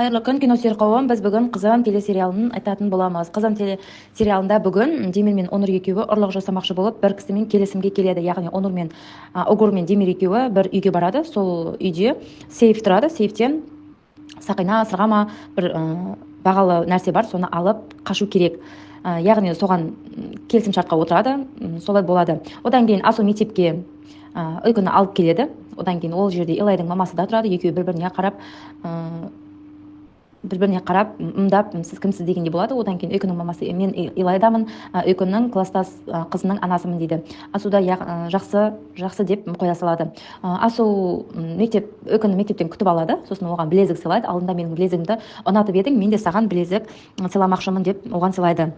Қайырлы күн, кино сүйер қауым. Біз бүгін Қызым телесериалын айтатын боламыз. Қызым телесериалында бүгін Демир мен Онур екеуі ұрлық жасамақшы болып бір кісімен келісімге келеді. Яғни Огур мен Демир екеуі бір үйге барады. Сол үйде сейф тұрады. Сейфтен сақина, сырғама бір бағалы нәрсе бар, соны алып қашу керек. Яғни соған келісім шартқа отырады. Солай болады. Одан кейін Асу мектепке ұйқыны алып келеді. Одан кейін ол жерде Илайдың мамасы да тұрады. Екеуі бір-біріне қарап ымдап, сіз кімсіз дегенде болады. Одан кейін Өйкүннің мамасы, мен Илайдамын, Өйкүннің класстас қызының анасымын дейді. Асу да жақсы деп қоя салады. Асу Өйкүнні мектептен күтіп алады, сосын оған білезік сыйлайды. Алдында менің білезігімді ұнатып едің, мен де саған білезік сыйламақшымын деп оған сыйлайды.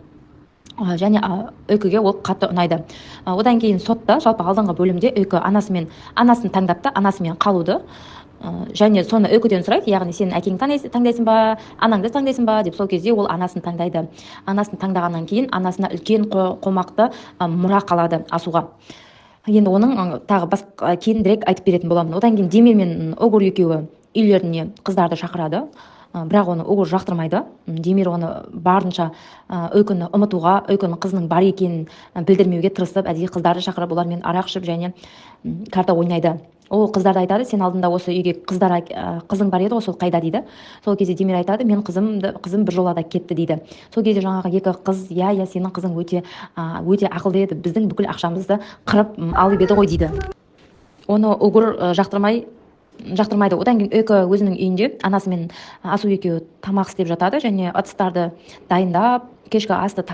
Және Өйкүге ол қатты ұнайды. Одан кейін сотта, жалпы алдыңғы бөлімде Өйкү анасын таңдапты, анасымен қалуды. Және соны Өйкүден сұрайды, яғни сен әкеңді таңдайсың ба, анаңды таңдайсың ба деп. Сол кезде ол анасын таңдайды. Анасын таңдағаннан кейін анасына үлкен қомақты мұра қалады Асуға. Енді оның тағы кейінірек айтып беретін боламын. Одан кейін Демир мен Огур екеуі үйлеріне қыздарды шақырады. Бірақ оны Огур жақтырмайды. Демир оны барынша Өйкүні ұмытуға, Өйкүнің қызының бар екенін білдірмеуге тырысып, әдейі қыздарды шақырып, олармен арақ ішіп және карта ойнайды. Ол қыздарды айтады, сен алдында осы үйге қызың бар еді, сол қайда дейді. Сол кезде Демир айтады, мен қызым бір жолада кетті дейді. Сол кезде жаңағы екі қыз, я сенің қызың өте ақылды еді, біздің бүкіл ақшамызды қырып алып еді ғой дейді. Оны Огур жақтырмайды. Одан кейін Өйкү өзінің үйінде анасы мен Асу екеуі тамақ істеп жатады және ыдыстарды дайындап, кешкі асты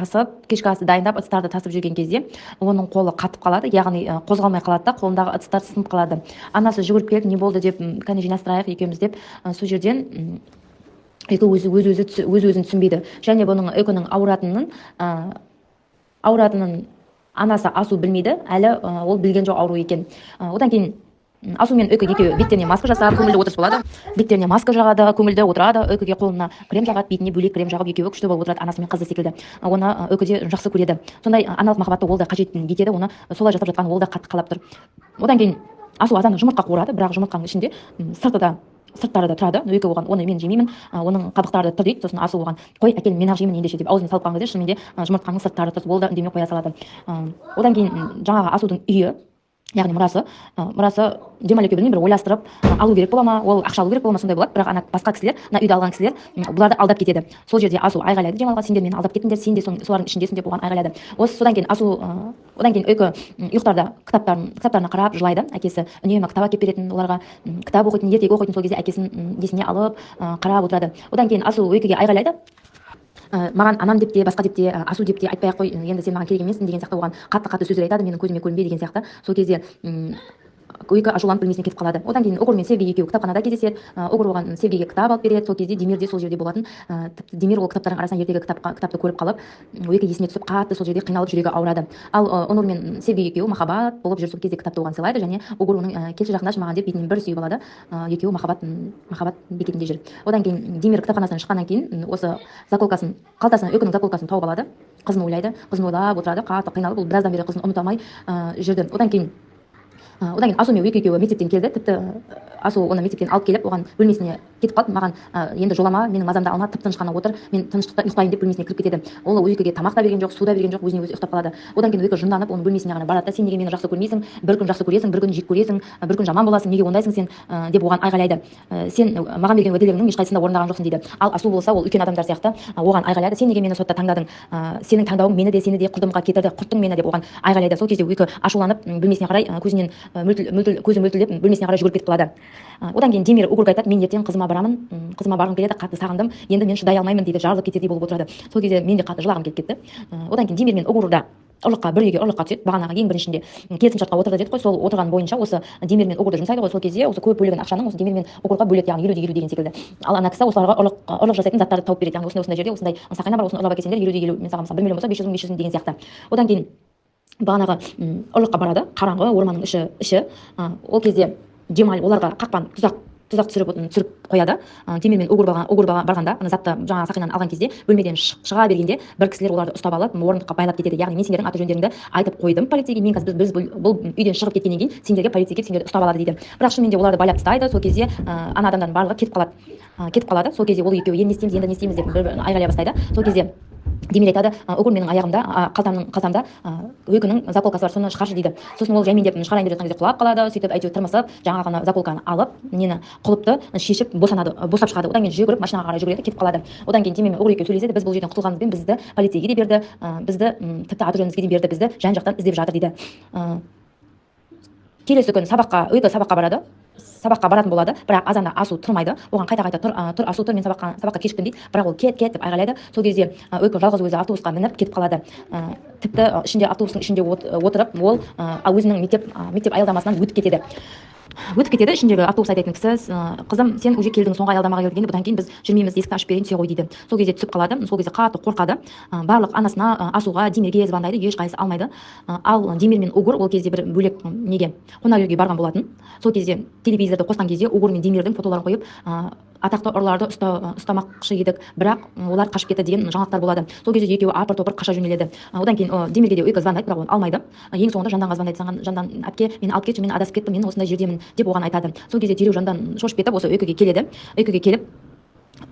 дайындап, ыдыстарды тасып жүрген кезде оның қолы қатып қалады, яғни қозғалмай қалады да, қолындағы ыдыстар сынып қалады. Анасы жүгіріп келіп, не болды деп, кәне жинастырайық екеуміз деп, сол жерден Өйкү өз-өзін түсінбейді. Және бұның Өйкүнің ауыратынын анасы Асу білмейді, әлі ол білген жоқ ауру екен. Одан кейін Асу мен Өйкү екеуі беттеріне маска жасап, көңілді отырыс болады. Беттеріне маска жағады, көңілді отырады. Өйкүге қолына крем жағады, бетіне бөлек крем жағып, екеуі күшті болып отырады, анасы мен қызы секілді. Оны Өйкү де жақсы көреді. Сондай аналық махаббатты ол да қажет етеді, оны солай жасап жатқан ол да қатты қалап тұр. Одан кейін Асу азаны жұмыртқа қуырады, бірақ жұмыртқаның ішінде сырттары да тұрады. Өйкү оған, оны мен жемеймін, оның қабықтары тұр дейді. Сосын Асу оған, қой әкел, мен ақ жеймін ендеше деп аузына салып қалған кезде шынымен де жұмыртқаның сырттары тұр, ол да үндемей қоя салады. Одан кейін жаңағы Асудың үйі, яғни мұрасы Демал екеуі бір ойластырып алу керек бола ма, ол ақша алу керек бола ма, сондай болады. Бірақ басқа кісілер, үйді алған кісілер бұларды алдап кетеді. Сол жерде Асу айғайлайды Демалға, сендер мені алдап кеттіңдер, сен де солардың ішіндесің деп оған айғайлады. Содан кейін Өйкү ұйықтарда кітаптарына қарап жылайды. Әкесі үнемі кітап әкеліп беретін, оларға кітап оқитын, ертегі оқитын, сол кезде әкесін есіне алып қарап отырады. Одан кейін Асу Өйкүге айғайлайды, маған анам деп те, басқа деп те, Асу деп те айтпай ақ қой, енді сен маған керек емессің деген сияқты оған қатты сөздер айтады, менің көзіме көрінбе деген сияқты. Сол кезде Өйкү ашуланып бөлмесіне кетіп қалады. Одан кейін Огур мен Сергей екеуі кітапханада кездеседі. Огур оған Сергейге кітап алып береді. Сол кезде Демир де сол жерде болатын. Демир ол кітаптардың арасынан ертегі кітапты көріп қалып, Өйкү есіне түсіп қатты сол жерде қиналып жүрегі ауырады. Ал Онур мен Сергей екеуі махаббат болып жүр, сол кезде кітапты оған сыйлайды және Огур оның келші жақындашы маған деп бетінен бір сүйіп алады. Екеуі махаббат бекетінде жүр. Одан кейін Демир кітапханасынан шыққаннан кейін осы қалтасынан Өйкүнің заколкасын тауып алады. Қызын ойлап отырады, қатты қиналып, ол біраздан бері қызын ұмыта алмай жүрді. Одан кейін Асу мен Өйкү екеуі мектептен келді. Тіпті Асу оны мектептен алып келіп, оған бөлмесіне кетіп қалды. Маған енді жолама, менің мазамды алма, тып-тыныш қана отыр, мен тыныштықта ұйықтайын деп бөлмесіне кіріп кетеді. Ол Өйкүге тамақ та берген жоқ, су да берген жоқ, өзіне өзі ұйықтап қалады. Одан кейін Өйкү жынданып, оның бөлмесіне ғана барады да, сен неге мені жақсы көрмейсің, бір күн жақсы көресің, бір күн жек көресің, бір күн жаман боласың, неге ондайсың сен деп оған айғайлайды. Сен маған берген уәделеріңнің ешқайсысын да орындаған жоқсың дейді. Ал Асу болса, ол үлкен адамдар сияқты оған айғайлайды, сен неге мені сотта таңдадың, сенің таңдауың мені де сені де құрдымға кетірді, құрттың мені деп оған айғайлайды. Сол кезде Өйкү ашуланып бөлмесіне қарай көзі мөлтілдеп бөлмесіне қарай жүгіріп кетіп қалады. Одан кейін Демир Огурға айтады, мен ертең қызыма барғым келеді, қатты сағындым, енді мен шыдай алмаймын дейді, жарылып кетердей болып отырады. Сол кезде мен де қатты жылағым келіп кетті. Одан кейін Демир мен Огур да бір үйге ұрлыққа түседі. Бағанағы ең біріншінде келісімшартқа отырды дедік қой, сол отырған бойынша осы Демир мен Огурды жұмсайды ғой. Сол кезде осы көп бөлігін ақшаның осы Демир мен Огурға бөледі, яғни 50-50 деген секілді. Ал ана кісі осыларға ұрлық жасайтын заттарды тауып береді, яғни осындай жерде осындай сақина бар, осыны ұрлап әкелсеңдер 50-50, мен саған мысалы 1 миллион болса 500 000 деген сияқты. Одан кейін бағанағы ұрлыққа барады, қараңғы орманның іші. Ол кезде Демал оларға қақпан тұзақ тұзақ түсіріп қояды. Демир мен Угур барғанда ана затты жаңағы сақинаны алған кезде бөлмеден шыға бергенде бір кісілер оларды ұстап алып орындыққа байлап кетеді. Яғни мен сендердің аты жөндеріңді айтып қойдым полицейге, мен қазір біз бұл үйден шығып кеткеннен кейін сендерге полицей келіп сендерді ұстап алады дейді. Бірақ шынымен де оларды байлап тастайды. Сол кезде ана адамдардың барлығы кетіп қалады. Сол кезде ол екеуі енді не істейміз деп бір айғайлай бастайды. Сол кезде Демир айтады, Угур менің аяғымда, қалтамда өкінің заколкасы бар, соны шығаршы дейді. Сосын ол жаймен деп шығарайын деп жатқан кезде құлап қалады. Сөйтіп әйтеуір тырмысып жаңағы заколканы алып, нені құлыпты шешіп босап шығады. Одан кейін жүгіріп машинаға қарай жүгіреді, кетіп қалады. Одан кейін Демир мен Угур екеуі сөйлеседі, біз бұл жерден құтылғанымызбен бізді полицейге де берді, бізді тіпті аты жөнімізге де берді, бізді жан-жақтан іздеп жатыр дейді. Келесі күн сабаққа барады. Сабаққа баратын болады, бірақ азанда Асу тұрмайды. Оған қайта тұр Асу тұр, мен сабаққа кешіктім дейді. Бірақ ол кет деп айғайлайды. Сол кезде Өйкі жалғыз өзі автобусқа мініп кетіп қалады. Тіпті автобустың ішінде отырып, ол өзінің мектеп аялдамасынан өтіп кетеді. Ішіндегі автобус айтатын кісі, қызым, сен уже келдің, соңғы аялдамаға келгенде, бұдан кейін біз жүрмейміз, есікті ашып берейін, түсе ғой дейді. Сол кезде түсіп қалады. Сол кезде қатты қорқады. Барлық анасына, Асуға, Демирге звондайды, ешқайсысы алмайды. Ал Демир мен Угур ол кезде бір бөлек қонақ үйге барған болатын. Сол кезде телевизорды қосқан кезде Угур мен Демирдің фотоларын қойып, атақты ұрыларды ұстамақшы едік, бірақ олар қашып кетті деген жаңалықтар болады. Сол кезде екеуі апыр-топыр қаша жөнеледі. Одан кейін Демирге де Өйкі звондайды, бірақ оны алмайды. Ең соңында Жанданға звондайды. Жандан, әпке, мені алып кетші, мен адасып кеттім, мен осындай жердемін деп оған айтады. Сол кезде дереу Жандан шошып кетіп, осы Өйкіге келеді. Өйкіге келіп,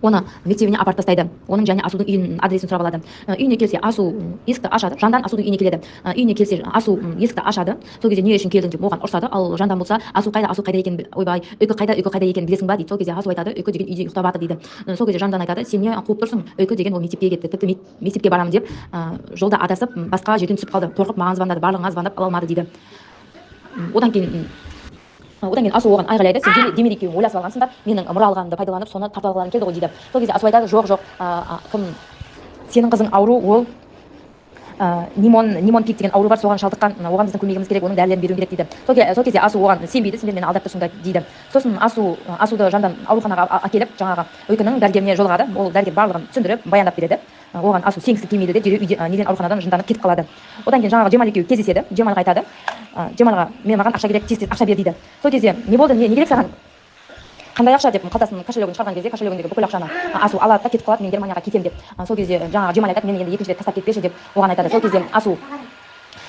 оны мектебіне апарып тастайды. Оның және Асудың үйінің адресін сұрап алады. Үйіне келсе, Асу есікті ашады. Жандан Асудың үйіне келеді. Үйіне келсе, Асу есікті ашады. Сол кезде не үшін келдің деп оған ұрсады. Ал Жандан болса, Асу қайда екен, ойбай, Өйкі қайда екен білесің ба дейді. Сол кезде Асу айтады, Өйкі деген үйде ұйықтап жатыр дейді. Сол кезде Жандан айтады, сен не қуып тұрсың? Өйкі деген ол мектепке кетті. Тіпті мектепке барамын деп жолда адасып, басқа жерден түсіп қалды. Қорқып маған звондады, барлығына звондап ала алмады дейді. Одан кейін Асу оған айғайлайды, сен Демир екеуің ойласып алғансыңдар, менің мұра алғанымды пайдаланып, соны тартып алғаным келді ғой дейді. Сол кезде Асу айтады, жоқ, сенің қызың ауру, ол нимон пик деген ауру бар, соған шалдыққан, оған біздің көмегіміз керек, оның дәрілерін беру керек дейді. Сол кезде Асу оған сенбейді, сендер мені алдап тұрсыңдар дейді. Сосын Асуды Жандан ауруханаға әкеліп, жаңағы Өйкінің дәрігеріне жолығады. Ол дәрігер барлығын түсіндіріп, баяндап береді. Оған Асу сенгісі келмейді де, дереу ауруханадан жынданып кетіп қалады. Одан кейін жаңағы Жемал екеуі кездеседі. Жемалға айтады, Жемалға маған ақша керек, тез ақша бер дейді. Сол кезде не болды, не керек саған? Қандай ақша деп қалтасының кошелегін шығарған кезде кошелегіндегі бүкіл ақшаны Асу алады да кетіп қалады, мен Германияға кетем деп. Сол кезде жаңағы Жемал айтады, мені енді екінші рет тастап кетпеші деп оған айтады. Сол кезде Асу,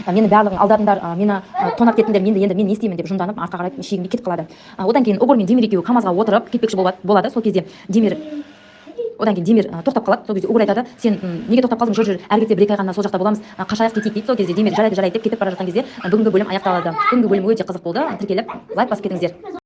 мені барлығын алдадыңдар, мені тонап кеттіңдер, енді мен не істеймін деп жынданып артқа қарай шегінбей кетіп қалады. Одан кейін Угур мен Демир екеуі КамАЗға отырып кетпекші болады. Сол кезде Демир тоқтап қалады. Сол кезде Угур айтады, сен неге тоқтап қалдың, жүр, әрі кетсе бір-екі ай ғана сол жақта боламыз, қашайық кетейік дейді. Сол кезде Демир жарайды деп кетіп бара жатқан кезде бүгінгі бөлім аяқталады. Бүгінгі бөлім өте қызық болды. Тіркеліп лайк басып кетіңіздер.